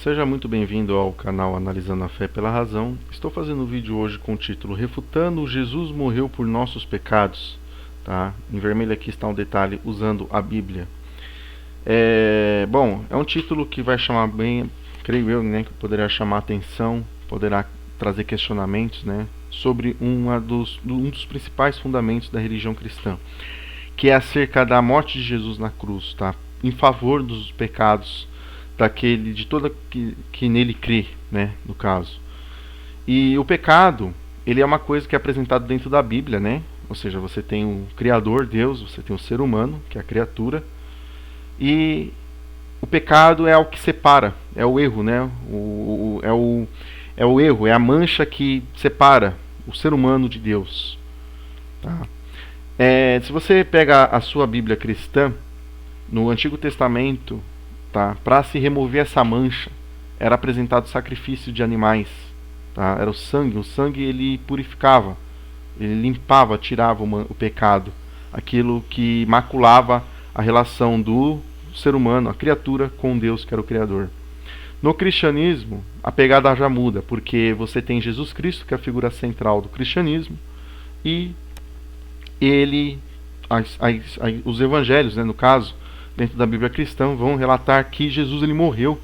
Seja muito bem-vindo ao canal Analisando a Fé pela Razão. Estou fazendo um vídeo hoje com o título Refutando Jesus morreu por nossos pecados. Tá? Em vermelho aqui está um detalhe usando a Bíblia. É um título que vai chamar bem, creio eu, né, que poderá chamar atenção, poderá trazer questionamentos, né, sobre um dos principais fundamentos da religião cristã, que é acerca da morte de Jesus na cruz, tá? Em favor dos pecados daquele, de todo que nele crê, né, no caso. E o pecado, ele é uma coisa que é apresentado dentro da Bíblia, né? Ou seja, você tem o Criador, Deus, você tem o ser humano, que é a criatura, e o pecado é o que separa, é o erro, né? É o erro, é a mancha que separa o ser humano de Deus. Tá? Se você pega a sua Bíblia cristã, no Antigo Testamento, tá, para se remover essa mancha, era apresentado sacrifício de animais. Tá? Era o sangue ele purificava, ele limpava, tirava o pecado, aquilo que maculava a relação do ser humano, a criatura, com Deus, que era o Criador. No cristianismo, a pegada já muda, porque você tem Jesus Cristo, que é a figura central do cristianismo, e ele, os evangelhos, né, no caso, dentro da Bíblia cristã, vão relatar que Jesus ele morreu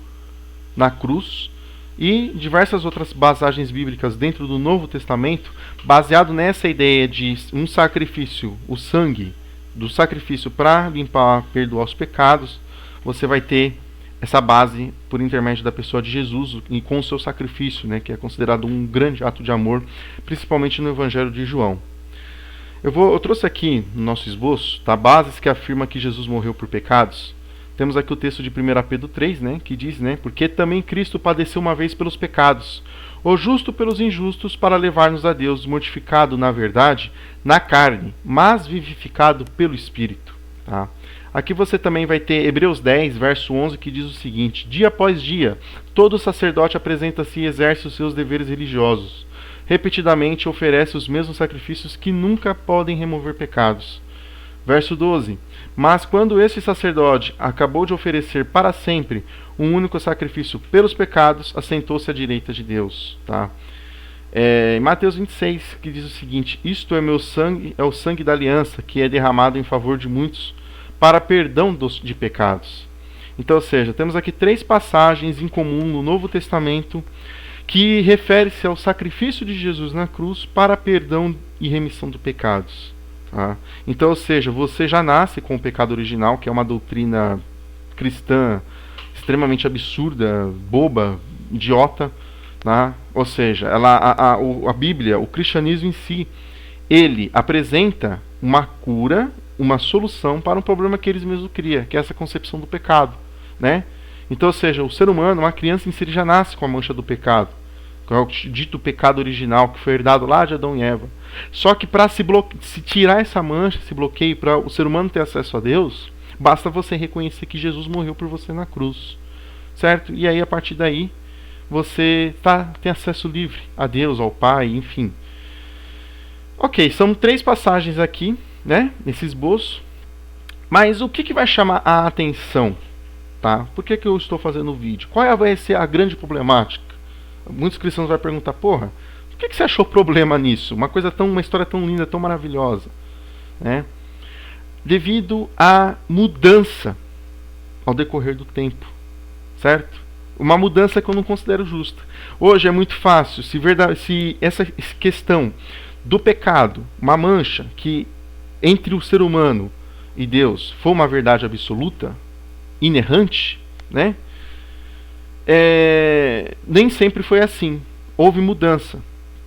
na cruz, e diversas outras passagens bíblicas dentro do Novo Testamento, baseado nessa ideia de um sacrifício, o sangue do sacrifício para limpar, perdoar os pecados, você vai ter essa base por intermédio da pessoa de Jesus e com o seu sacrifício, né, que é considerado um grande ato de amor, principalmente no Evangelho de João. Eu trouxe aqui no nosso esboço, tá, bases que afirmam que Jesus morreu por pecados. Temos aqui o texto de 1 Pedro 3, né, que diz, né, porque também Cristo padeceu uma vez pelos pecados, o justo pelos injustos, para levar-nos a Deus, mortificado na verdade, na carne, mas vivificado pelo Espírito. Tá? Aqui você também vai ter Hebreus 10, verso 11, que diz o seguinte: dia após dia, todo sacerdote apresenta-se e exerce os seus deveres religiosos. Repetidamente oferece os mesmos sacrifícios que nunca podem remover pecados. Verso 12: mas quando este sacerdote acabou de oferecer para sempre um único sacrifício pelos pecados, assentou-se à direita de Deus. Tá? Em Mateus 26, que diz o seguinte: isto é meu sangue, é o sangue da aliança, que é derramado em favor de muitos, para perdão de pecados. Então, ou seja, temos aqui três passagens em comum no Novo Testamento que refere-se ao sacrifício de Jesus na cruz para perdão e remissão de pecados. Tá? Então, ou seja, você já nasce com o pecado original, que é uma doutrina cristã extremamente absurda, boba, idiota. Tá? Ou seja, a Bíblia, o cristianismo em si, ele apresenta uma cura, uma solução para um problema que eles mesmos criam, que é essa concepção do pecado. Né? Então, ou seja, o ser humano, uma criança em si, ele já nasce com a mancha do pecado, que é o dito pecado original, que foi herdado lá de Adão e Eva. Só que para se tirar essa mancha, esse bloqueio, para o ser humano ter acesso a Deus, basta você reconhecer que Jesus morreu por você na cruz. Certo? E aí, a partir daí, você tem acesso livre a Deus, ao Pai, enfim. Ok, são três passagens aqui, né, nesse esboço. Mas o que vai chamar a atenção? Tá? Por que eu estou fazendo o vídeo? Qual vai ser a grande problemática? Muitos cristãos vão perguntar, porra, por que você achou problema nisso? Uma história tão linda, tão maravilhosa. Né? Devido à mudança ao decorrer do tempo. Certo? Uma mudança que eu não considero justa. Hoje é muito fácil, se essa questão do pecado, uma mancha que entre o ser humano e Deus for uma verdade absoluta, inerrante, né? Nem sempre foi assim. Houve mudança.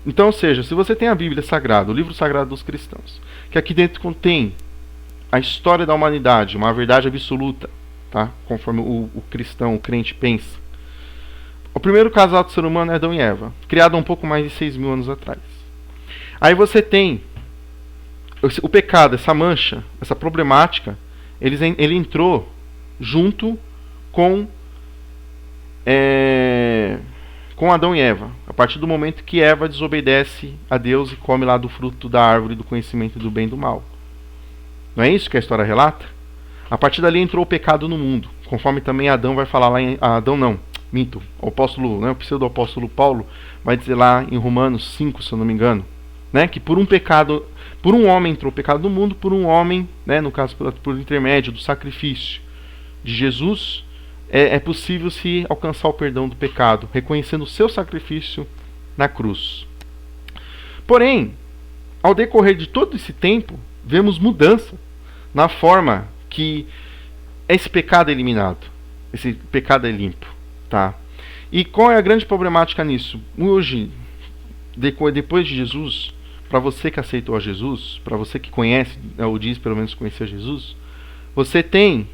Então, ou seja, se você tem a Bíblia Sagrada, o livro sagrado dos cristãos, que aqui dentro contém a história da humanidade, uma verdade absoluta, tá? Conforme o cristão, o crente pensa. O primeiro casal do ser humano é Adão e Eva, criado há um pouco mais de 6.000 anos atrás. Aí você tem o pecado, essa mancha, essa problemática, ele entrou junto com Adão e Eva, a partir do momento que Eva desobedece a Deus e come lá do fruto da árvore do conhecimento do bem e do mal. Não é isso que a história relata? A partir dali entrou o pecado no mundo, conforme também Adão vai falar lá em Minto, o apóstolo, né, o pseudo-apóstolo Paulo vai dizer lá em Romanos 5, se eu não me engano, né, que por um homem entrou o pecado no mundo, por um homem, né, no caso por intermédio do sacrifício de Jesus, é possível se alcançar o perdão do pecado, reconhecendo o seu sacrifício na cruz. Porém, ao decorrer de todo esse tempo, vemos mudança na forma que esse pecado é eliminado, esse pecado é limpo, tá? E qual é a grande problemática nisso? Hoje, depois de Jesus, para você que aceitou a Jesus, para você que conhece, ou diz pelo menos conhecer Jesus, você tem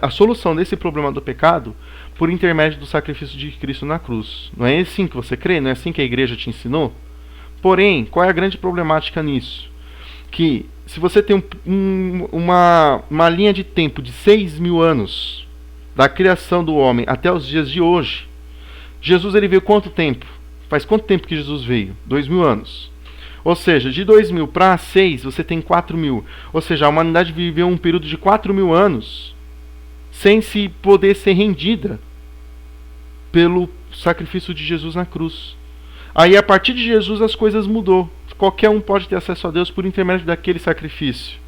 a solução desse problema do pecado por intermédio do sacrifício de Cristo na cruz. Não é assim que você crê? Não é assim que a igreja te ensinou? Porém, qual é a grande problemática nisso? Que se você tem uma linha de tempo de 6.000 anos da criação do homem até os dias de hoje, Jesus ele veio quanto tempo? Faz quanto tempo que Jesus veio? 2.000 anos. Ou seja, de 2.000 para 6, você tem 4.000. Ou seja, a humanidade viveu um período de 4.000 anos sem se poder ser rendida pelo sacrifício de Jesus na cruz. Aí, a partir de Jesus, as coisas mudou. Qualquer um pode ter acesso a Deus por intermédio daquele sacrifício.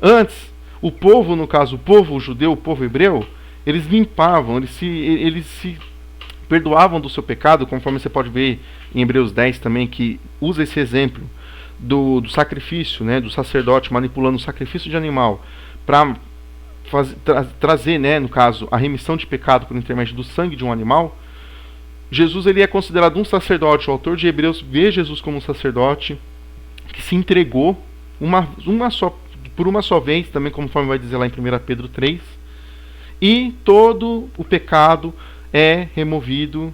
Antes, o povo, no caso, o povo judeu, o povo hebreu, eles limpavam, eles se perdoavam do seu pecado, conforme você pode ver em Hebreus 10 também, que usa esse exemplo do sacrifício, né, do sacerdote manipulando o sacrifício de animal para trazer, né, no caso, a remissão de pecado por intermédio do sangue de um animal. Jesus ele é considerado um sacerdote. O autor de Hebreus vê Jesus como um sacerdote que se entregou por uma só vez, também conforme vai dizer lá em 1 Pedro 3, e todo o pecado é removido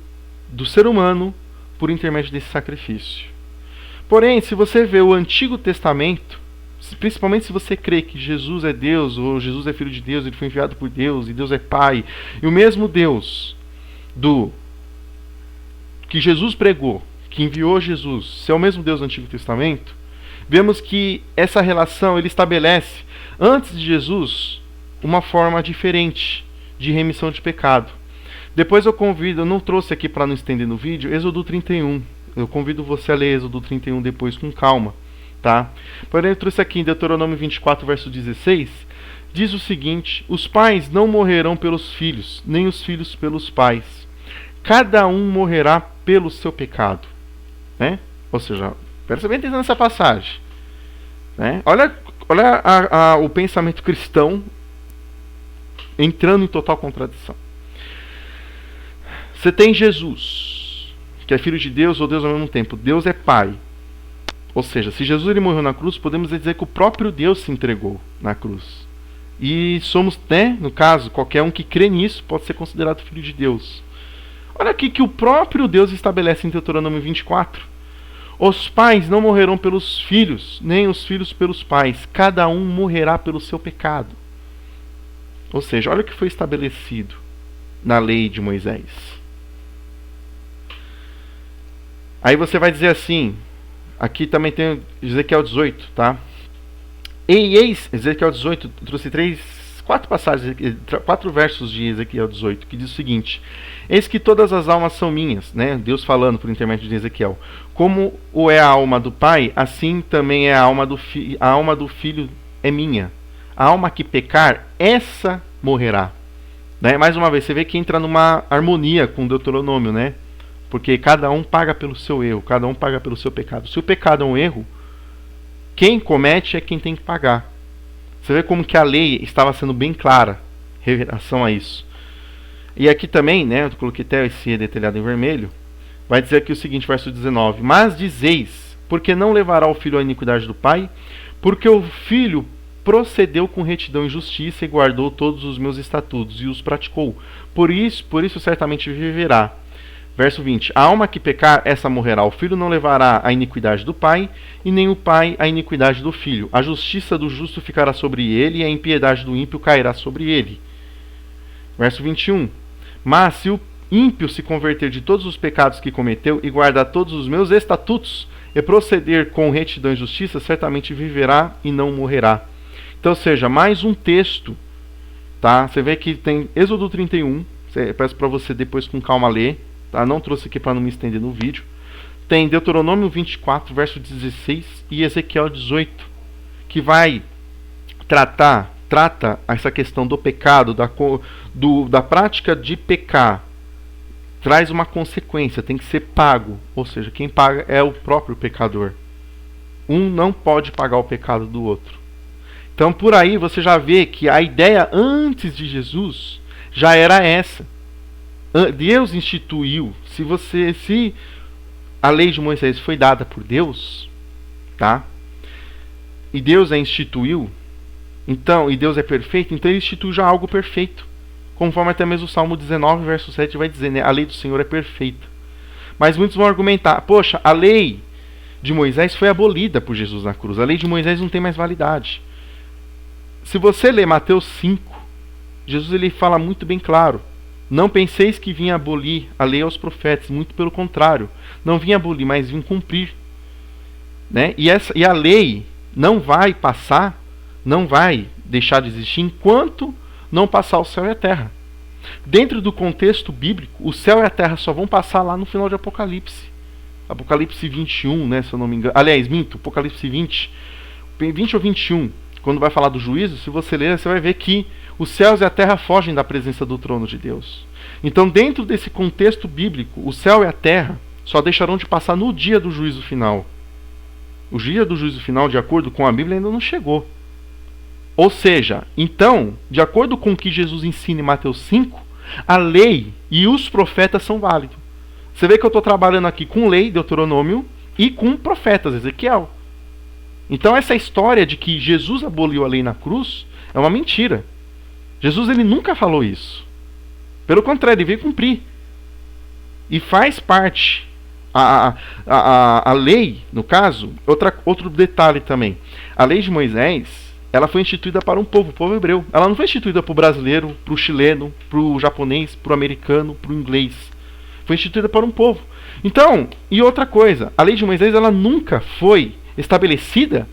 do ser humano por intermédio desse sacrifício. Porém, se você vê o Antigo Testamento, principalmente se você crê que Jesus é Deus, ou Jesus é Filho de Deus, ele foi enviado por Deus, e Deus é Pai, e o mesmo Deus que Jesus pregou, que enviou Jesus, se é o mesmo Deus do Antigo Testamento, vemos que essa relação ele estabelece, antes de Jesus, uma forma diferente de remissão de pecado. Depois eu não trouxe aqui para não estender no vídeo, Êxodo 31. Eu convido você a ler Êxodo 31 depois com calma, tá? Porém, eu trouxe aqui em Deuteronômio 24, verso 16, diz o seguinte: os pais não morrerão pelos filhos, nem os filhos pelos pais. Cada um morrerá pelo seu pecado, né? Ou seja, presta bem atenção nessa passagem, né? Olha o pensamento cristão entrando em total contradição. Você tem Jesus, que é Filho de Deus ou Deus ao mesmo tempo. Deus é Pai. Ou seja, se Jesus ele morreu na cruz, podemos dizer que o próprio Deus se entregou na cruz. E somos, né, no caso, qualquer um que crê nisso pode ser considerado Filho de Deus. Olha aqui que o próprio Deus estabelece em Deuteronômio 24. Os pais não morrerão pelos filhos, nem os filhos pelos pais. Cada um morrerá pelo seu pecado. Ou seja, olha o que foi estabelecido na lei de Moisés. Aí você vai dizer assim, aqui também tem Ezequiel 18, tá? Ezequiel 18, eu trouxe 4 versos de Ezequiel 18, que diz o seguinte: eis que todas as almas são minhas, né? Deus falando por intermédio de Ezequiel. Como o é a alma do pai, assim também é a alma do filho. A alma do filho é minha. A alma que pecar, essa morrerá. Né? Mais uma vez, você vê que entra numa harmonia com o Deuteronômio, né? Porque cada um paga pelo seu erro, cada um paga pelo seu pecado. Se o pecado é um erro, quem comete é quem tem que pagar. Você vê como que a lei estava sendo bem clara em relação a isso. E aqui também, né, eu coloquei até esse detalhado em vermelho, vai dizer aqui o seguinte, verso 19: mas dizeis, porque não levará o filho à iniquidade do pai? Porque o filho procedeu com retidão e justiça e guardou todos os meus estatutos e os praticou. Por isso certamente viverá. Verso 20: a alma que pecar, essa morrerá. O filho não levará a iniquidade do pai, e nem o pai a iniquidade do filho. A justiça do justo ficará sobre ele, e a impiedade do ímpio cairá sobre ele. Verso 21: mas se o ímpio se converter de todos os pecados que cometeu, e guardar todos os meus estatutos, e proceder com retidão e justiça, certamente viverá e não morrerá. Então, ou seja, mais um texto, tá? Você vê que tem Êxodo 31, Peço para você depois com calma ler, tá? Não trouxe aqui para não me estender no vídeo. Tem Deuteronômio 24, verso 16 e Ezequiel 18, que vai trata essa questão do pecado, da prática de pecar. Traz uma consequência, tem que ser pago. Ou seja, quem paga é o próprio pecador. Um não pode pagar o pecado do outro. Então por aí você já vê que a ideia antes de Jesus já era essa. Deus instituiu, se a lei de Moisés foi dada por Deus, tá? E Deus a instituiu, então, e Deus é perfeito, então ele instituiu já algo perfeito. Conforme até mesmo o Salmo 19, verso 7 vai dizer, né? A lei do Senhor é perfeita. Mas muitos vão argumentar, poxa, a lei de Moisés foi abolida por Jesus na cruz. A lei de Moisés não tem mais validade. Se você ler Mateus 5, Jesus ele fala muito bem claro. Não penseis que vinha abolir a lei aos profetas, muito pelo contrário. Não vinha abolir, mas vinha cumprir. Né? E a lei não vai passar, não vai deixar de existir enquanto não passar o céu e a terra. Dentro do contexto bíblico, o céu e a terra só vão passar lá no final de Apocalipse. Apocalipse 21, né, se eu não me engano. Aliás, minto, Apocalipse 20 ou 21, quando vai falar do juízo, se você ler, você vai ver que os céus e a terra fogem da presença do trono de Deus. Então, dentro desse contexto bíblico, o céu e a terra só deixarão de passar no dia do juízo final. O dia do juízo final, de acordo com a Bíblia, ainda não chegou. Ou seja, então, de acordo com o que Jesus ensina em Mateus 5, a lei e os profetas são válidos. Você vê que eu estou trabalhando aqui com lei, Deuteronômio, e com profetas, Ezequiel. Então essa história de que Jesus aboliu a lei na cruz é uma mentira. Jesus ele nunca falou isso. Pelo contrário, ele veio cumprir. E faz parte. A lei, no caso, outro detalhe também. A lei de Moisés, ela foi instituída para um povo, o povo hebreu. Ela não foi instituída para o brasileiro, para o chileno, para o japonês, para o americano, para o inglês. Foi instituída para um povo. Então, e outra coisa, a lei de Moisés ela nunca foi estabelecida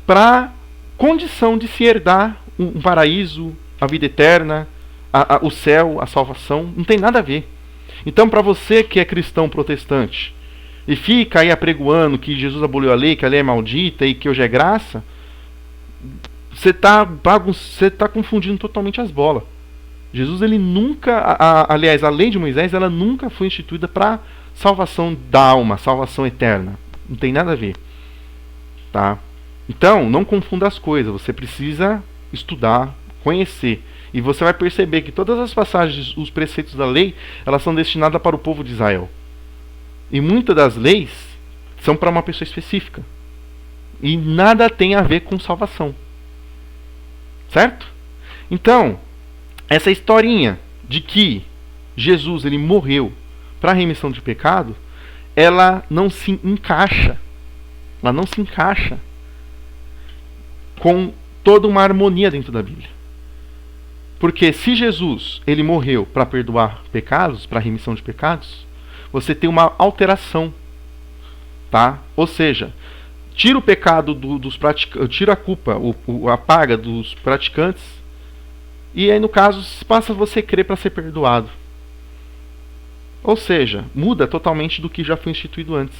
para condição de se herdar um paraíso, a vida eterna, o céu, a salvação. Não tem nada a ver. Então, para você que é cristão protestante e fica aí apregoando que Jesus aboliu a lei, que a lei é maldita e que hoje é graça, você está confundindo totalmente as bolas. Jesus ele nunca, aliás, a lei de Moisés ela nunca foi instituída para salvação da alma, salvação eterna. Não tem nada a ver, tá? Então, não confunda as coisas. Você precisa estudar, conhecer, e você vai perceber que todas as passagens, os preceitos da lei, elas são destinadas para o povo de Israel. E muitas das leis são para uma pessoa específica. E nada tem a ver com salvação. Certo? Então, essa historinha de que Jesus ele morreu para a remissão de pecado, ela não se encaixa. Ela não se encaixa com toda uma harmonia dentro da Bíblia. Porque se Jesus ele morreu para perdoar pecados, para a remissão de pecados, você tem uma alteração, tá? Ou seja, tira o pecado dos praticantes, tira a culpa, a paga dos praticantes, e aí no caso passa você crer para ser perdoado. Ou seja, muda totalmente do que já foi instituído antes.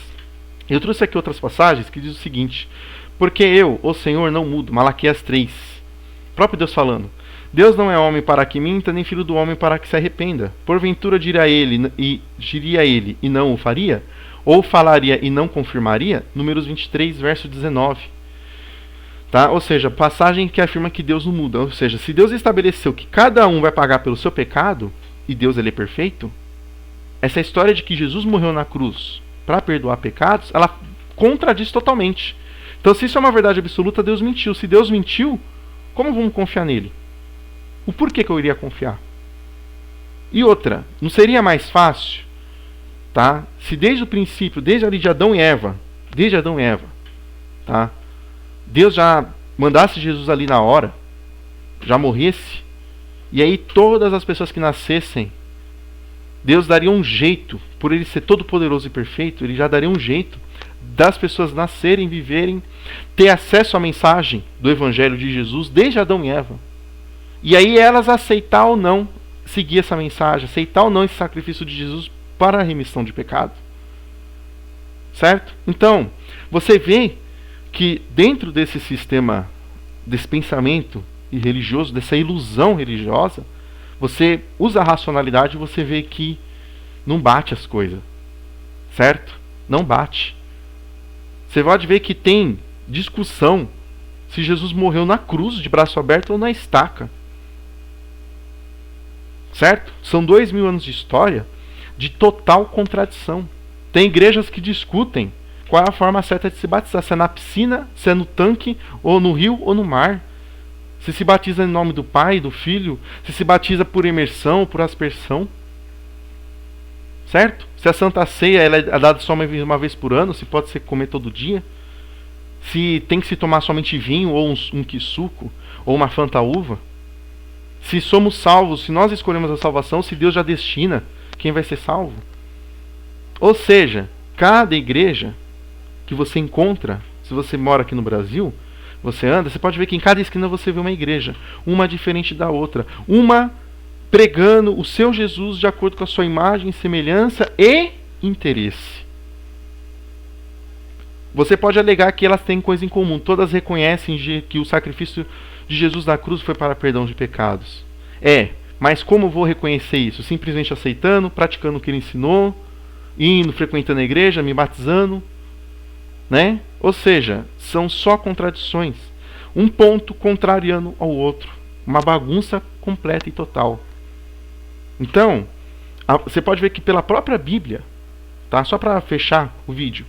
Eu trouxe aqui outras passagens que diz o seguinte: porque eu, o Senhor, não mudo. Malaquias 3. O próprio Deus falando. Deus não é homem para que minta, nem filho do homem para que se arrependa. Porventura diria ele e não o faria? Ou falaria e não confirmaria? Números 23, verso 19. Tá? Ou seja, passagem que afirma que Deus não muda. Ou seja, se Deus estabeleceu que cada um vai pagar pelo seu pecado, e Deus ele é perfeito, essa história de que Jesus morreu na cruz para perdoar pecados, ela contradiz totalmente. Então, se isso é uma verdade absoluta, Deus mentiu. Se Deus mentiu, como vamos confiar nele? O porquê que eu iria confiar? E outra, não seria mais fácil, tá? Se desde o princípio, desde ali de Adão e Eva, tá? Deus já mandasse Jesus ali na hora, já morresse, e aí todas as pessoas que nascessem, Deus daria um jeito, por ele ser todo poderoso e perfeito, ele já daria um jeito das pessoas nascerem, viverem, ter acesso à mensagem do Evangelho de Jesus desde Adão e Eva. E aí elas aceitar ou não seguir essa mensagem, aceitar ou não esse sacrifício de Jesus para a remissão de pecado. Certo? Então, você vê que dentro desse sistema, desse pensamento religioso, dessa ilusão religiosa, você usa a racionalidade e você vê que não bate as coisas. Certo? Não bate. Você pode ver que tem discussão se Jesus morreu na cruz, de braço aberto, ou na estaca. Certo? São 2000 anos de história de total contradição. Tem igrejas que discutem qual é a forma certa de se batizar. Se é na piscina, se é no tanque, ou no rio, ou no mar. Se batiza em nome do Pai, do Filho, se batiza por imersão, por aspersão. Certo? Se a Santa Ceia ela é dada só uma vez por ano, se pode ser comer todo dia. Se tem que se tomar somente vinho, ou um quisuco, ou uma fanta uva. Se somos salvos, se nós escolhemos a salvação, se Deus já destina quem vai ser salvo. Ou seja, cada igreja que você encontra, se você mora aqui no Brasil, você anda, você pode ver que em cada esquina você vê uma igreja, uma diferente da outra, uma pregando o seu Jesus de acordo com a sua imagem, semelhança e interesse. Você pode alegar que elas têm coisa em comum, todas reconhecem que o sacrifício de Jesus na cruz foi para perdão de pecados. Mas como vou reconhecer isso? Simplesmente aceitando, praticando o que ele ensinou, indo, frequentando a igreja, me batizando, né? Ou seja, são só contradições. Um ponto contrariando ao outro. Uma bagunça completa e total. Então, você pode ver que pela própria Bíblia, tá? Só para fechar o vídeo,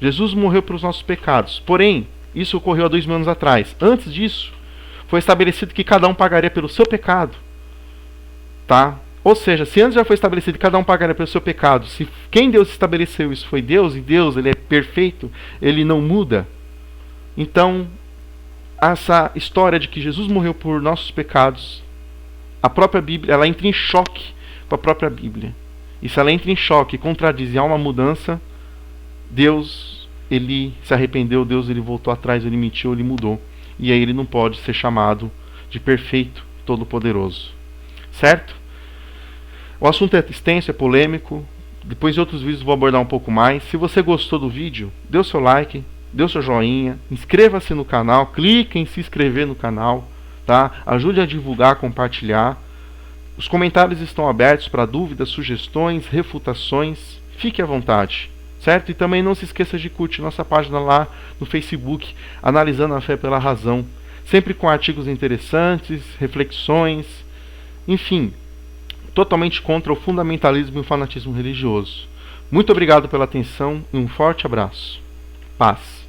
Jesus morreu pelos nossos pecados. Porém, isso ocorreu há 2000 anos atrás. Antes disso, foi estabelecido que cada um pagaria pelo seu pecado. Tá? Ou seja, se antes já foi estabelecido que cada um pagaria pelo seu pecado, se quem Deus estabeleceu isso foi Deus, e Deus ele é perfeito, ele não muda. Então, essa história de que Jesus morreu por nossos pecados, a própria Bíblia, ela entra em choque com a própria Bíblia. E se ela entra em choque e contradiz e há uma mudança, Deus, ele se arrependeu, Deus, ele voltou atrás, ele mentiu, ele mudou. E aí ele não pode ser chamado de perfeito, todo-poderoso. Certo? O assunto é extenso, é polêmico. Depois de outros vídeos vou abordar um pouco mais. Se você gostou do vídeo, dê o seu like, dê o seu joinha, inscreva-se no canal, clique em se inscrever no canal, tá? Ajude a divulgar, compartilhar. Os comentários estão abertos para dúvidas, sugestões, refutações. Fique à vontade. Certo? E também não se esqueça de curtir nossa página lá no Facebook, Analisando a Fé pela Razão. Sempre com artigos interessantes, reflexões, enfim, totalmente contra o fundamentalismo e o fanatismo religioso. Muito obrigado pela atenção e um forte abraço. Paz.